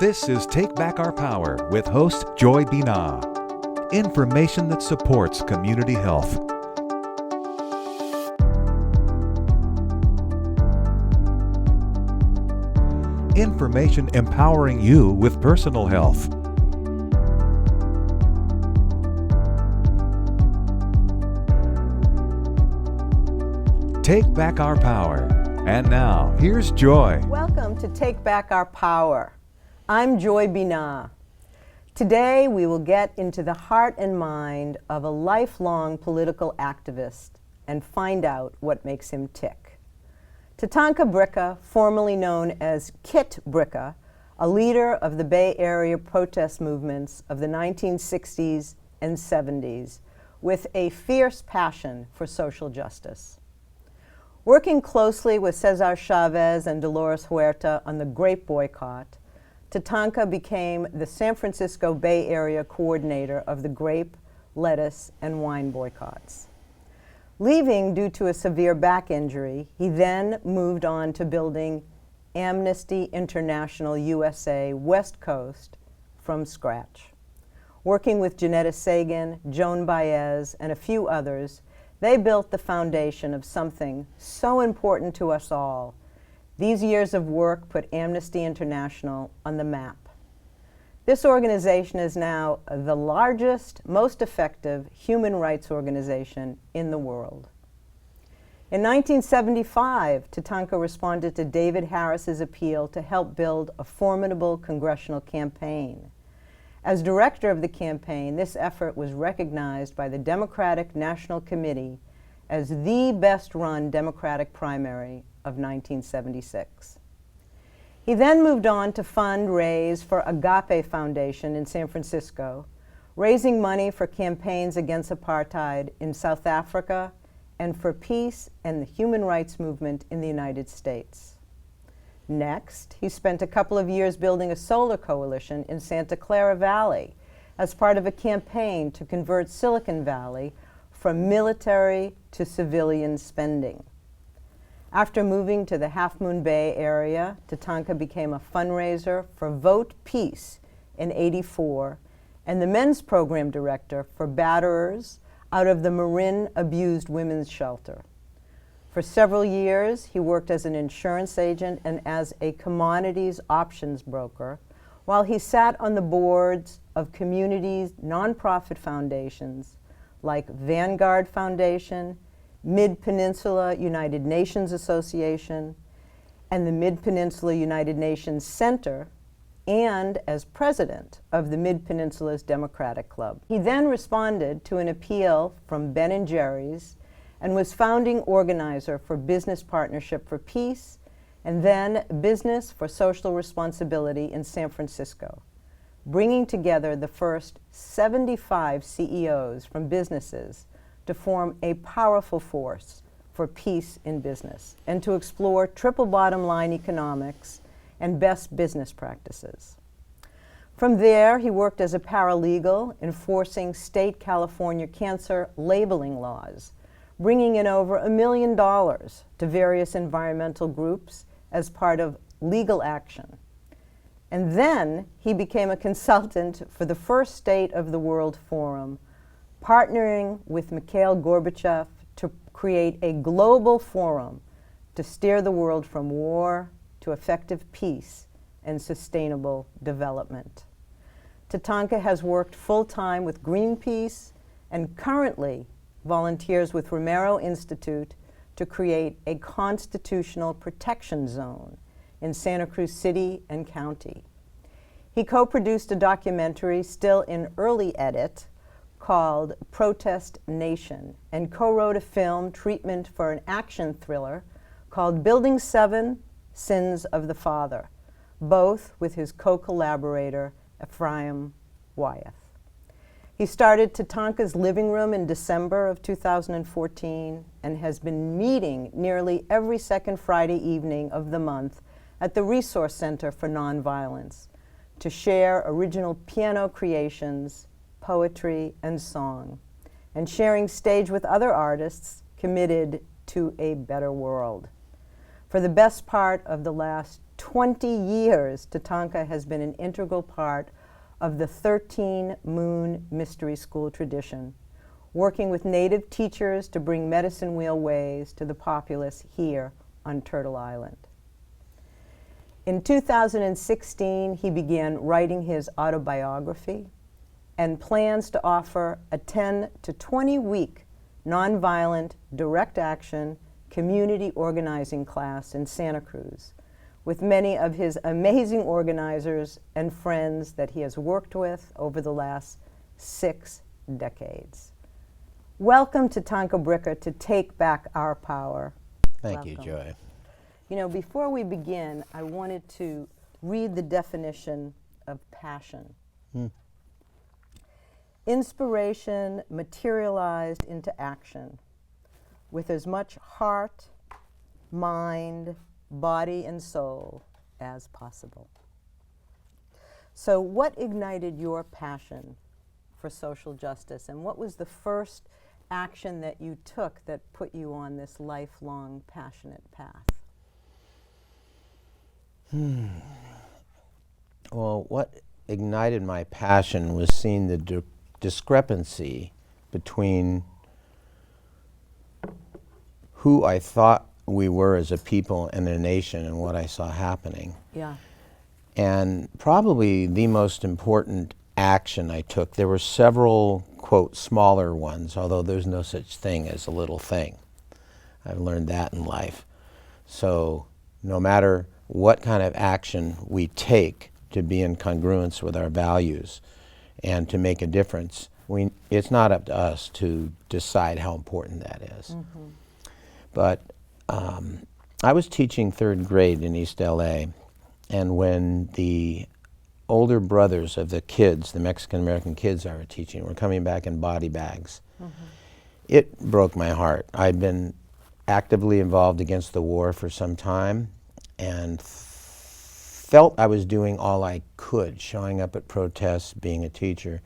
This is Take Back Our Power with host Joy Binah. Information that supports community health. Information empowering you with personal health. Take Back Our Power. And now, here's Joy. Welcome to Take Back Our Power. I'm Joy Binah. Today we will get into the heart and mind of a lifelong political activist and find out what makes him tick. Tatanka Bricca, formerly known as Kit Bricca, a leader of the Bay Area protest movements of the 1960s and 70s, with a fierce passion for social justice. Working closely with Cesar Chavez and Dolores Huerta on the grape boycott, Tatanka became the San Francisco Bay Area coordinator of the grape, lettuce, and wine boycotts. Leaving due to a severe back injury, he then moved on to building Amnesty International USA West Coast from scratch. Working with Janetta Sagan, Joan Baez, and a few others, they built the foundation of something so important to us all. These years of work put Amnesty International on the map. This organization is now the largest, most effective human rights organization in the world. In 1975, Tatanka responded to David Harris's appeal to help build a formidable congressional campaign. As director of the campaign, this effort was recognized by the Democratic National Committee as the best-run Democratic primary of 1976. He then moved on to fundraise for Agape Foundation in San Francisco, raising money for campaigns against apartheid in South Africa and for peace and the human rights movement in the United States. Next, he spent a couple of years building a solar coalition in Santa Clara Valley as part of a campaign to convert Silicon Valley from military to civilian spending. After moving to the Half Moon Bay area, Tatanka became a fundraiser for Vote Peace in '84 and the men's program director for batterers out of the Marin Abused Women's Shelter. For several years, he worked as an insurance agent and as a commodities options broker, while he sat on the boards of communities' nonprofit foundations like Vanguard Foundation, Mid-Peninsula United Nations Association, and the Mid-Peninsula United Nations Center, and as president of the Mid-Peninsula's Democratic Club. He then responded to an appeal from Ben & Jerry's and was founding organizer for Business Partnership for Peace and then Business for Social Responsibility in San Francisco, bringing together the first 75 CEOs from businesses to form a powerful force for peace in business and to explore triple bottom line economics and best business practices. From there, he worked as a paralegal enforcing state California cancer labeling laws, bringing in over $1 million to various environmental groups as part of legal action. And then he became a consultant for the first State of the World Forum, partnering with Mikhail Gorbachev to create a global forum to steer the world from war to effective peace and sustainable development. Tatanka has worked full-time with Greenpeace and currently volunteers with Romero Institute to create a constitutional protection zone in Santa Cruz City and County. He co-produced a documentary still in early edit called Protest Nation and co-wrote a film treatment for an action thriller called Building 7: Sins of the Father, both with his co-collaborator Ephraim Wyeth. He started Tatanka's Living Room in December of 2014 and has been meeting nearly every second Friday evening of the month at the Resource Center for Nonviolence to share original piano creations, poetry, and song, and sharing stage with other artists committed to a better world. For the best part of the last 20 years, Tatanka has been an integral part of the 13 Moon Mystery School tradition, working with Native teachers to bring medicine wheel ways to the populace here on Turtle Island. In 2016, he began writing his autobiography and plans to offer a 10 to 20 week nonviolent, direct action community organizing class in Santa Cruz with many of his amazing organizers and friends that he has worked with over the last 6 decades. Welcome to Tatanka Bricca to Take Back Our Power. Thank you, Joy. You know, before we begin, I wanted to read the definition of passion. Inspiration materialized into action with as much heart, mind, body, and soul as possible. So what ignited your passion for social justice, and what was the first action that you took that put you on this lifelong passionate path? Well, what ignited my passion was seeing the discrepancy between who I thought we were as a people and a nation and what I saw happening. Yeah. And probably the most important action I took, there were several, quote, smaller ones, although there's no such thing as a little thing. I've learned that in life. So no matter what kind of action we take to be in congruence with our values and to make a difference, it's not up to us to decide how important that is. But I was teaching 3rd grade in East LA, and when the older brothers of the kids, the Mexican-American kids I was teaching, were coming back in body bags, it broke my heart. I'd been actively involved against the war for some time and felt I was doing all I could, showing up at protests, being a teacher.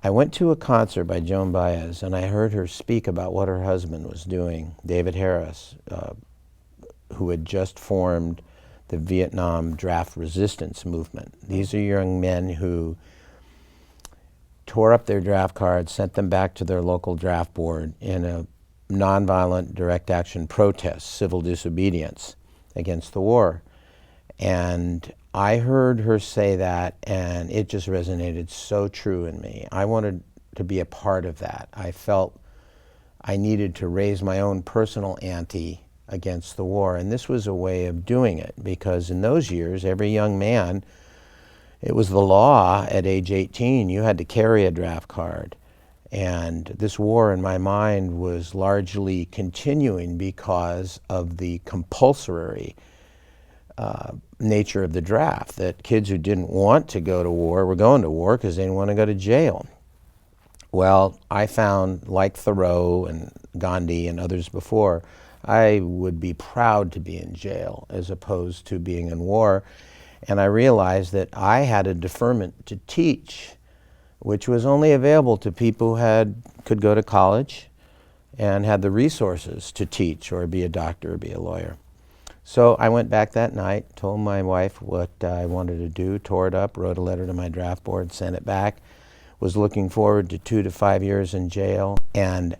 I went to a concert by Joan Baez, and I heard her speak about what her husband was doing, David Harris, who had just formed the Vietnam draft resistance movement. These are young men who tore up their draft cards, sent them back to their local draft board in a nonviolent direct action protest, civil disobedience against the war. And I heard her say that, and it just resonated so true in me. I wanted to be a part of that. I felt I needed to raise my own personal ante against the war, and this was a way of doing it, because in those years, every young man, it was the law at age 18, you had to carry a draft card. And this war, in my mind, was largely continuing because of the compulsory nature of the draft, that kids who didn't want to go to war were going to war because they didn't want to go to jail. Well, I found, like Thoreau and Gandhi and others before, I would be proud to be in jail as opposed to being in war. And I realized that I had a deferment to teach, which was only available to people who could go to college and had the resources to teach or be a doctor or be a lawyer. So I went back that night, told my wife what I wanted to do, tore it up, wrote a letter to my draft board, sent it back, was looking forward to 2 to 5 years in jail, and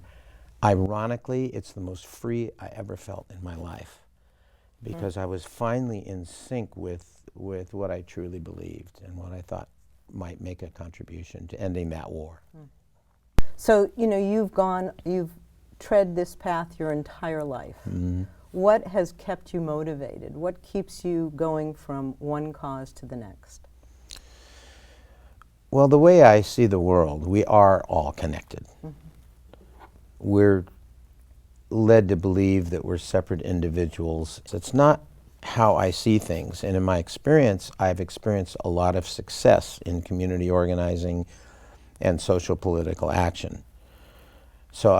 ironically, it's the most free I ever felt in my life, because I was finally in sync with what I truly believed and what I thought might make a contribution to ending that war. So, you know, you've tread this path your entire life. What has kept you motivated? What keeps you going from one cause to the next? Well, the way I see the world, we are all connected. We're led to believe that we're separate individuals. It's not how I see things. And in my experience, I've experienced a lot of success in community organizing and social political action. So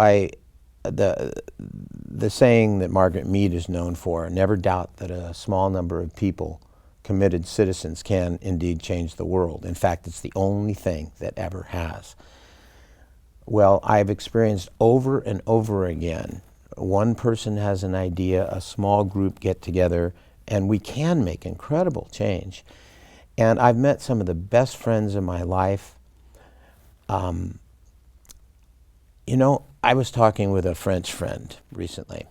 the saying that Margaret Mead is known for, never doubt that a small number of people, committed citizens, can indeed change the world. In fact, it's the only thing that ever has. Well, I've experienced over and over again, one person has an idea, a small group get together, And we can make incredible change. And I've met some of the best friends in my life. You know, I was talking with a French friend recently,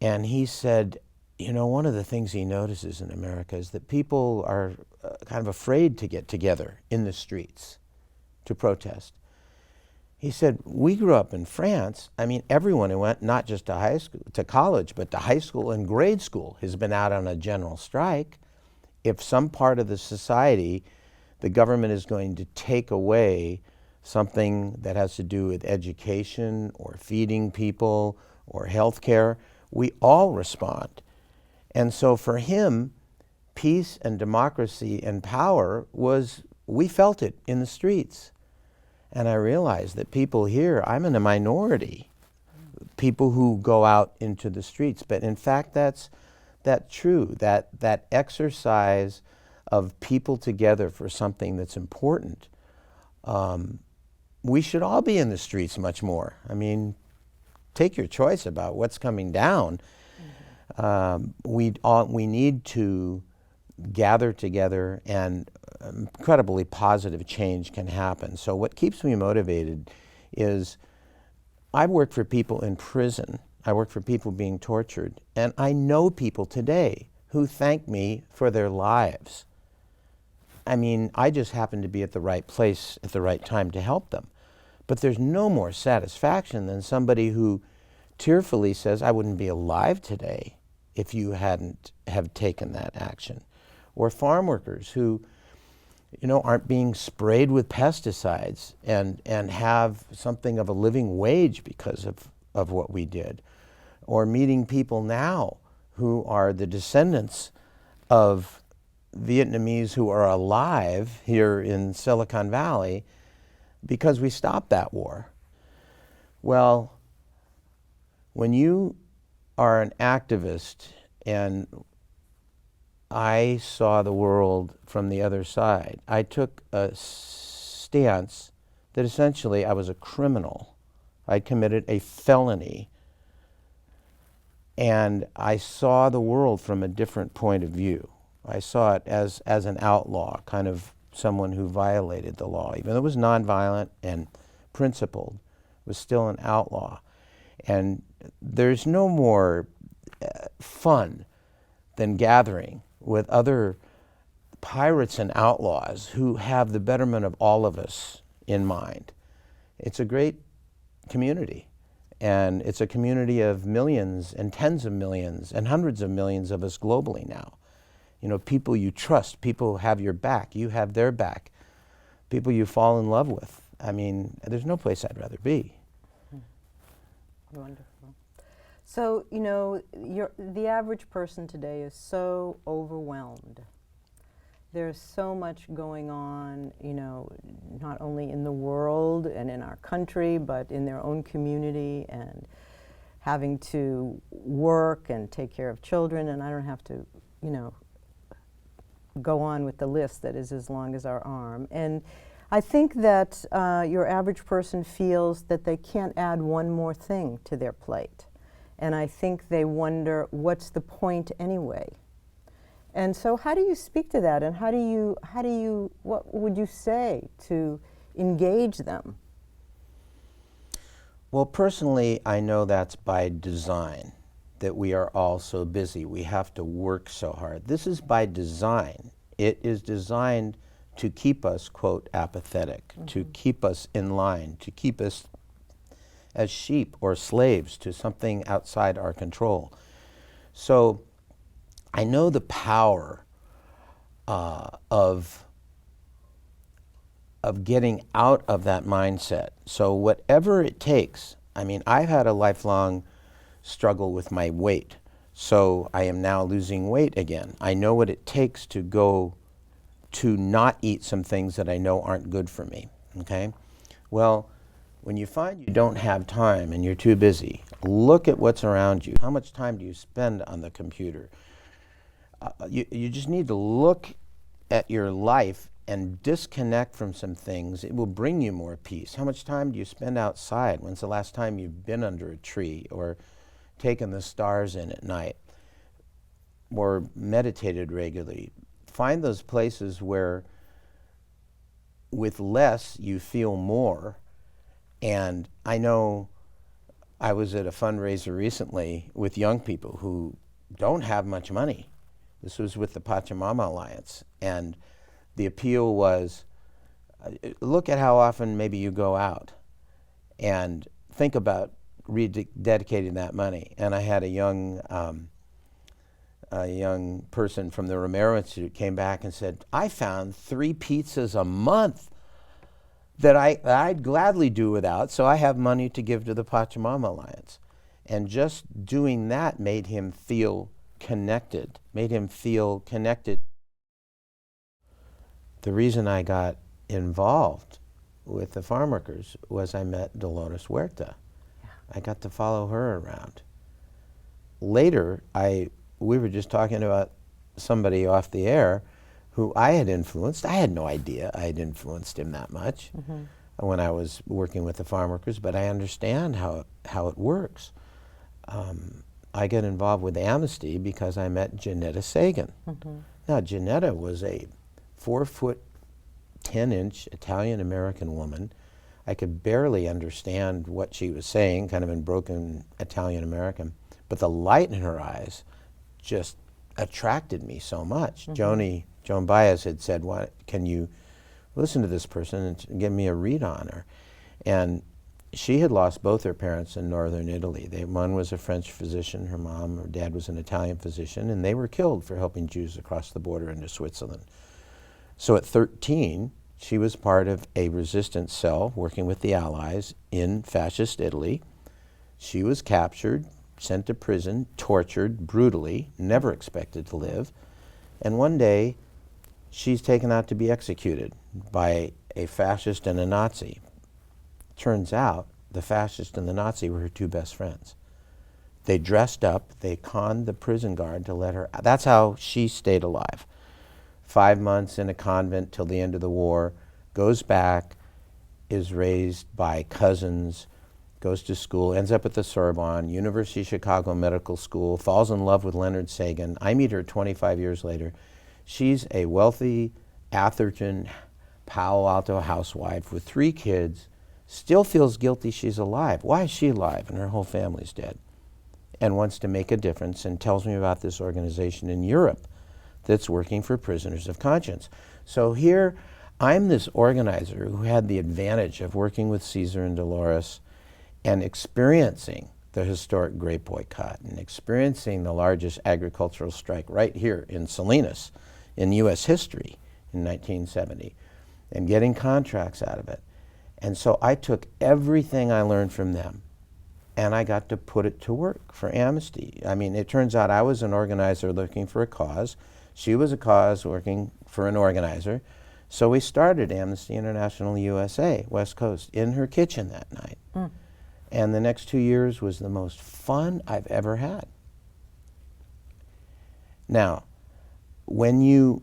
and he said, you know, one of the things he notices in America is that people are kind of afraid to get together in the streets to protest. He said, we grew up in France. I mean, everyone who went not just to high school, to college, but to high school and grade school has been out on a general strike. If some part of the society, the government is going to take away something that has to do with education or feeding people or health care, we all respond. And so for him, peace and democracy and power was, we felt it in the streets. And I realized that people here, I'm in a minority, people who go out into the streets. But in fact, that's true, that exercise of people together for something that's important. We should all be in the streets much more. I mean, take your choice about what's coming down. We need to gather together, and incredibly positive change can happen. So what keeps me motivated is I've worked for people in prison. I work for people being tortured, and I know people today who thank me for their lives. I mean, I just happen to be at the right place at the right time to help them. But there's no more satisfaction than somebody who tearfully says, I wouldn't be alive today if you hadn't have taken that action. Or farm workers who, you know, aren't being sprayed with pesticides and have something of a living wage because of what we did. Or meeting people now who are the descendants of Vietnamese who are alive here in Silicon Valley because we stopped that war. Well, when you are an activist, and I saw the world from the other side, I took a stance that essentially I was a criminal. I'd committed a felony. And I saw the world from a different point of view. I saw it as an outlaw, kind of someone who violated the law. Even though it was nonviolent and principled, it was still an outlaw. And there's no more fun than gathering with other pirates and outlaws who have the betterment of all of us in mind. It's a great community. And it's a community of millions and tens of millions and hundreds of millions of us globally now. You know, people you trust, people who have your back, you have their back, people you fall in love with. I mean, there's no place I'd rather be. Wonderful. So, you know, the average person today is so overwhelmed. There's so much going on, you know, not only in the world and in our country, but in their own community, and having to work and take care of children. And I don't have to, you know, go on with the list that is as long as our arm. And I think that your average person feels that they can't add one more thing to their plate. And I think they wonder, what's the point anyway? And so how do you speak to that, and what would you say to engage them? Well, personally, I know that's by design, that we are all so busy. We have to work so hard. This is by design. It is designed to keep us, quote, apathetic, to keep us in line, to keep us as sheep or slaves to something outside our control. So I know the power of getting out of that mindset. So whatever it takes, I mean, I've had a lifelong struggle with my weight. So I am now losing weight again. I know what it takes to go to not eat some things that I know aren't good for me, okay? Well, when you find you don't have time and you're too busy, look at what's around you. How much time do you spend on the computer? You just need to look at your life and disconnect from some things. It will bring you more peace. How much time do you spend outside? When's the last time you've been under a tree or taken the stars in at night? or meditated regularly. Find those places where with less you feel more. And I know I was at a fundraiser recently with young people who don't have much money. This was with the Pachamama Alliance. And the appeal was, look at how often maybe you go out and think about rededicating that money. And I had a young person from the Romero Institute came back and said, I found 3 pizzas a month that I'd gladly do without, so I have money to give to the Pachamama Alliance. And just doing that made him feel connected, The reason I got involved with the farm workers was I met Dolores Huerta. Yeah. I got to follow her around. Later, we were just talking about somebody off the air who I had influenced. I had no idea I had influenced him that much when I was working with the farm workers, but I understand how it works. I got involved with Amnesty because I met Janetta Sagan. Now, Janetta was a 4-foot, 10-inch Italian-American woman. I could barely understand what she was saying, kind of in broken Italian-American, but the light in her eyes just attracted me so much. Joan Baez had said, can you listen to this person and give me a read on her? And she had lost both her parents in northern Italy. One was a French physician, her dad was an Italian physician, and they were killed for helping Jews across the border into Switzerland. So at 13, she was part of a resistance cell working with the Allies in fascist Italy. She was captured, sent to prison, tortured brutally, never expected to live. And one day, she's taken out to be executed by a fascist and a Nazi. Turns out, the fascist and the Nazi were her 2 best friends. They dressed up, they conned the prison guard to let her, that's how she stayed alive. 5 months in a convent till the end of the war, goes back, is raised by cousins, goes to school, ends up at the Sorbonne, University of Chicago Medical School, falls in love with Leonard Sagan. I meet her 25 years later. She's a wealthy Atherton, Palo Alto housewife with 3 kids, still feels guilty she's alive. Why is she alive and her whole family's dead? And wants to make a difference and tells me about this organization in Europe that's working for prisoners of conscience. So here, I'm this organizer who had the advantage of working with Caesar and Dolores and experiencing the historic grape boycott and experiencing the largest agricultural strike right here in Salinas in U.S. history in 1970 and getting contracts out of it. And so I took everything I learned from them and I got to put it to work for Amnesty. I mean, it turns out I was an organizer looking for a cause. She was a cause working for an organizer. So we started Amnesty International USA, West Coast, in her kitchen that night. And the next 2 years was the most fun I've ever had. Now, when you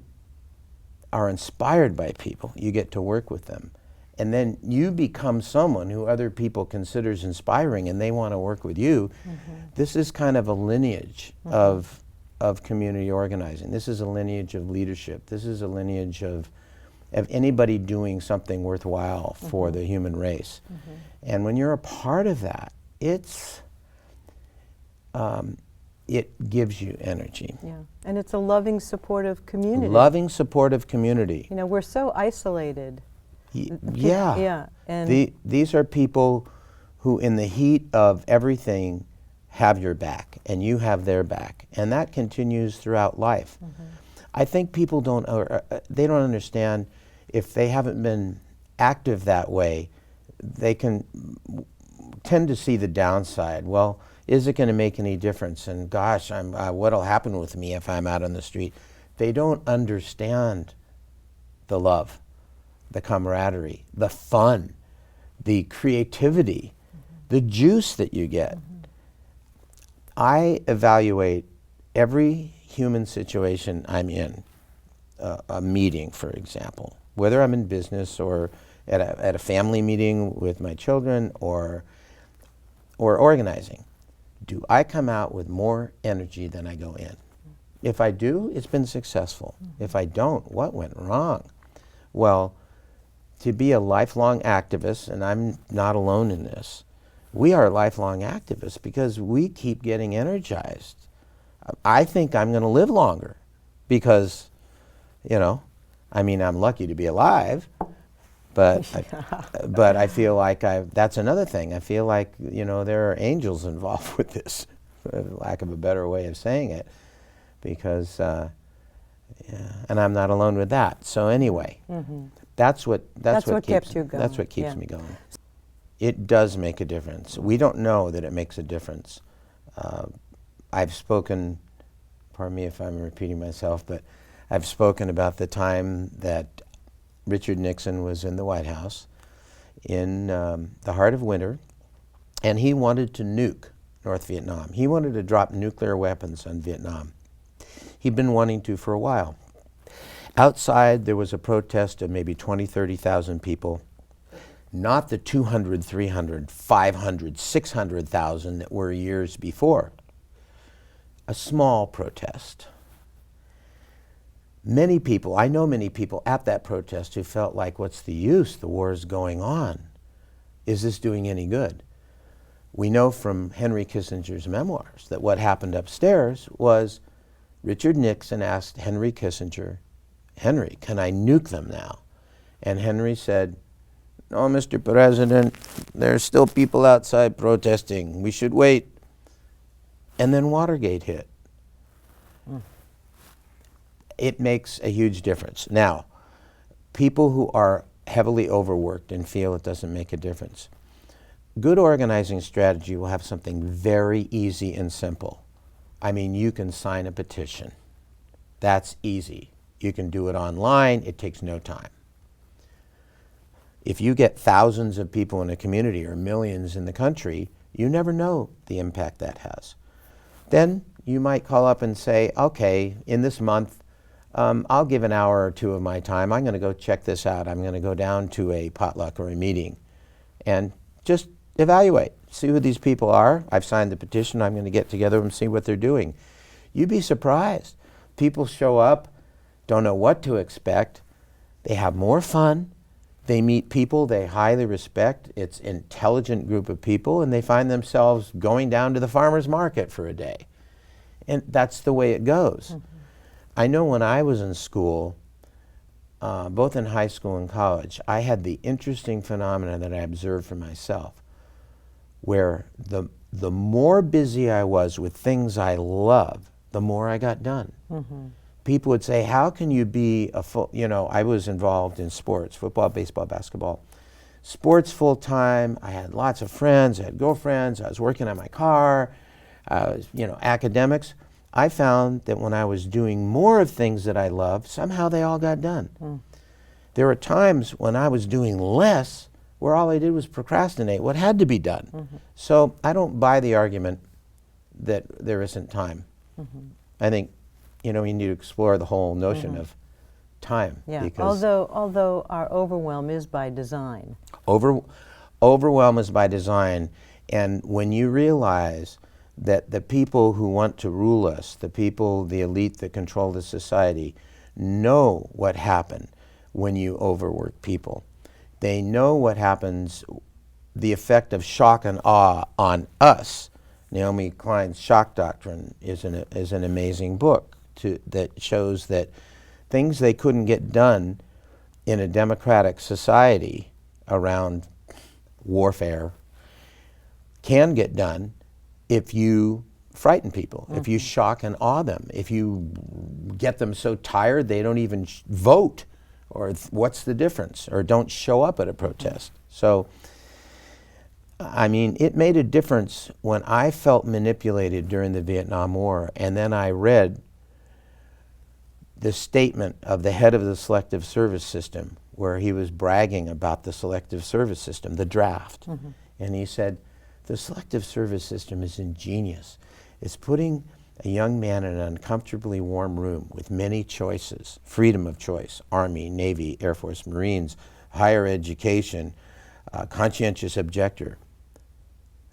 are inspired by people, you get to work with them. And then you become someone who other people considers inspiring and they want to work with you. This is kind of a lineage of community organizing. This is a lineage of leadership. This is a lineage of anybody doing something worthwhile for the human race. And when you're a part of that, it gives you energy. Yeah, and it's a loving, supportive community. Loving, supportive community. You know, we're so isolated. Yeah. Yeah. And these are people who, in the heat of everything, have your back, and you have their back. And that continues throughout life. I think people they don't understand if they haven't been active that way, they can tend to see the downside. Well, is it going to make any difference? And gosh, what'll happen with me if I'm out on the street? They don't understand the love, the camaraderie, the fun, the creativity, the juice that you get. I evaluate every human situation I'm in, a meeting, for example, whether I'm in business or at a family meeting with my children or organizing. Do I come out with more energy than I go in? If I do, it's been successful. If I don't, what went wrong? Well, to be a lifelong activist, and I'm not alone in this, we are lifelong activists because we keep getting energized. I think I'm going to live longer because, I mean, I'm lucky to be alive, but but I feel like that's another thing. I feel like, there are angels involved with this, for lack of a better way of saying it, because, and I'm not alone with that. So anyway, that's what kept you going. That's what keeps me going. It does make a difference. We don't know that it makes a difference. I've spoken, pardon me if I'm repeating myself, but I've spoken about the time that Richard Nixon was in the White House in the heart of winter, and he wanted to nuke North Vietnam. He wanted to drop nuclear weapons on Vietnam. He'd been wanting to for a while. Outside, there was a protest of maybe 20, 30,000 people, not the 200, 300, 500, 600,000 that were years before. A small protest. Many people, I know many people at that protest who felt like, what's the use? The war is going on. Is this doing any good? We know from Henry Kissinger's memoirs that what happened upstairs was Richard Nixon asked Henry Kissinger, Henry, can I nuke them now? And Henry said, no, Mr. President, there's still people outside protesting. We should wait. And then Watergate hit. It makes a huge difference. Now, people who are heavily overworked and feel it doesn't make a difference, good organizing strategy will have something very easy and simple. I mean, you can sign a petition. That's easy. You can do it online. It takes no time. If you get thousands of people in a community or millions in the country, you never know the impact that has. Then you might call up and say, okay, in this month, I'll give an hour or two of my time. I'm going to go check this out. I'm going to go down to a potluck or a meeting and just evaluate, see who these people are. I've signed the petition. I'm going to get together and see what they're doing. You'd be surprised. People show up, don't know what to expect. They have more fun. They meet people they highly respect. It's an intelligent group of people, and they find themselves going down to the farmer's market for a day. And that's the way it goes. I know when I was in school, both in high school and college, I had the interesting phenomena that I observed for myself, where the more busy I was with things I love, the more I got done. People would say, how can you be I was involved in sports, football, baseball, basketball. Sports full time, I had lots of friends, I had girlfriends, I was working on my car, academics. I found that when I was doing more of things that I loved, somehow they all got done. There were times when I was doing less, where all I did was procrastinate what had to be done. So I don't buy the argument that there isn't time. I think we need to explore the whole notion of time. Yeah, because although our overwhelm is by design. Overwhelm is by design, and when you realize that the people who want to rule us, the elite that control the society, know what happened when you overwork people. They know what happens, the effect of shock and awe on us. Naomi Klein's Shock Doctrine is an amazing book that shows that things they couldn't get done in a democratic society around warfare can get done if you frighten people, if you shock and awe them, if you get them so tired they don't even vote, or what's the difference, or don't show up at a protest. So, I mean, it made a difference when I felt manipulated during the Vietnam War, and then I read the statement of the head of the Selective Service System, where he was bragging about the Selective Service System, the draft. And he said, the Selective Service System is ingenious. It's putting a young man in an uncomfortably warm room with many choices, freedom of choice, Army, Navy, Air Force, Marines, higher education, conscientious objector.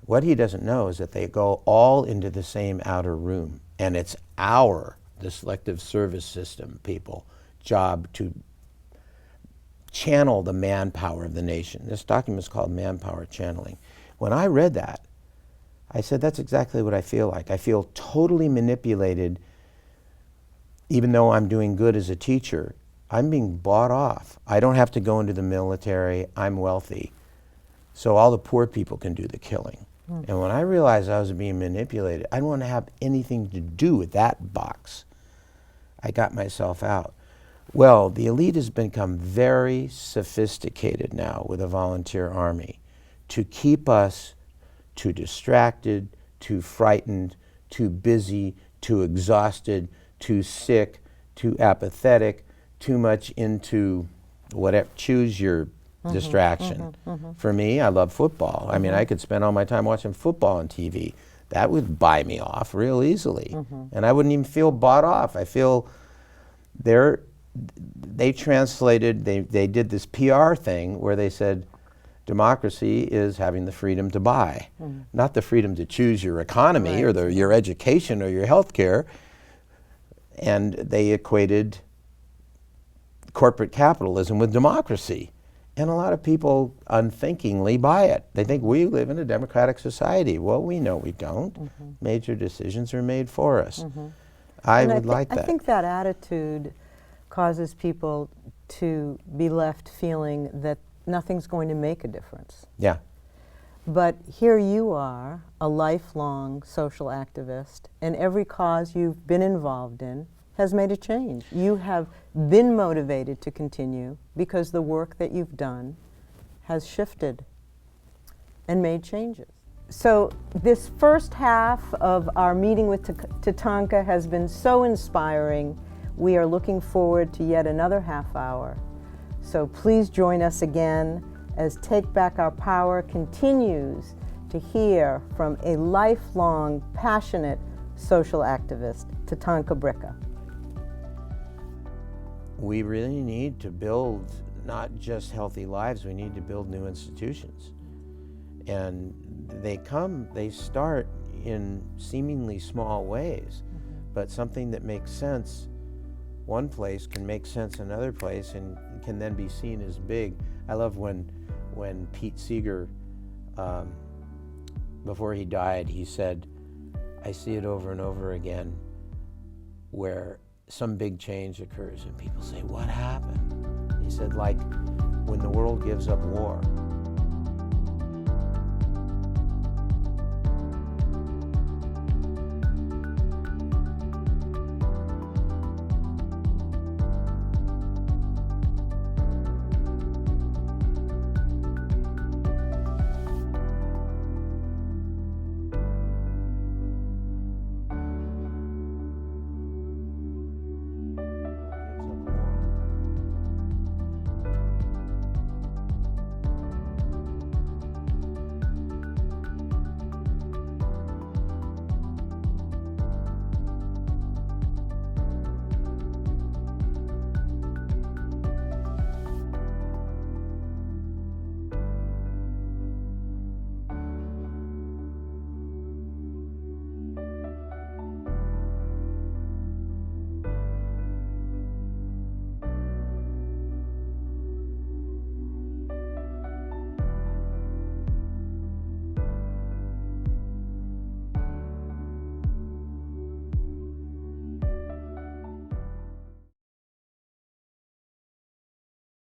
What he doesn't know is that they go all into the same outer room, and it's our the selective service system people, job to channel the manpower of the nation. This document is called Manpower Channeling. When I read that, I said, that's exactly what I feel like. I feel totally manipulated, even though I'm doing good as a teacher. I'm being bought off. I don't have to go into the military. I'm wealthy. So all the poor people can do the killing. And when I realized I was being manipulated, I didn't want to have anything to do with that box. I got myself out. Well, the elite has become very sophisticated now with a volunteer army to keep us too distracted, too frightened, too busy, too exhausted, too sick, too apathetic, too much into whatever, choose your distraction. For me, I love football. I mean, I could spend all my time watching football on TV. That would buy me off real easily. And I wouldn't even feel bought off. I feel they translated, they did this PR thing where they said, democracy is having the freedom to buy, not the freedom to choose your economy or your education or your health care. And they equated corporate capitalism with democracy. And a lot of people unthinkingly buy it. They think we live in a democratic society. Well, we know we don't. Major decisions are made for us. I would like that. I think that attitude causes people to be left feeling that nothing's going to make a difference. Yeah. But here you are, a lifelong social activist, and every cause you've been involved in has made a change. You have been motivated to continue because the work that you've done has shifted and made changes. So this first half of our meeting with Tatanka has been so inspiring. We are looking forward to yet another half hour. So please join us again as Take Back Our Power continues to hear from a lifelong, passionate social activist, Tatanka Bricca. We really need to build not just healthy lives, we need to build new institutions. And they start in seemingly small ways, but something that makes sense one place can make sense another place and can then be seen as big. I love when Pete Seeger, before he died, he said, I see it over and over again where some big change occurs and people say, what happened? He said, like when the world gives up war.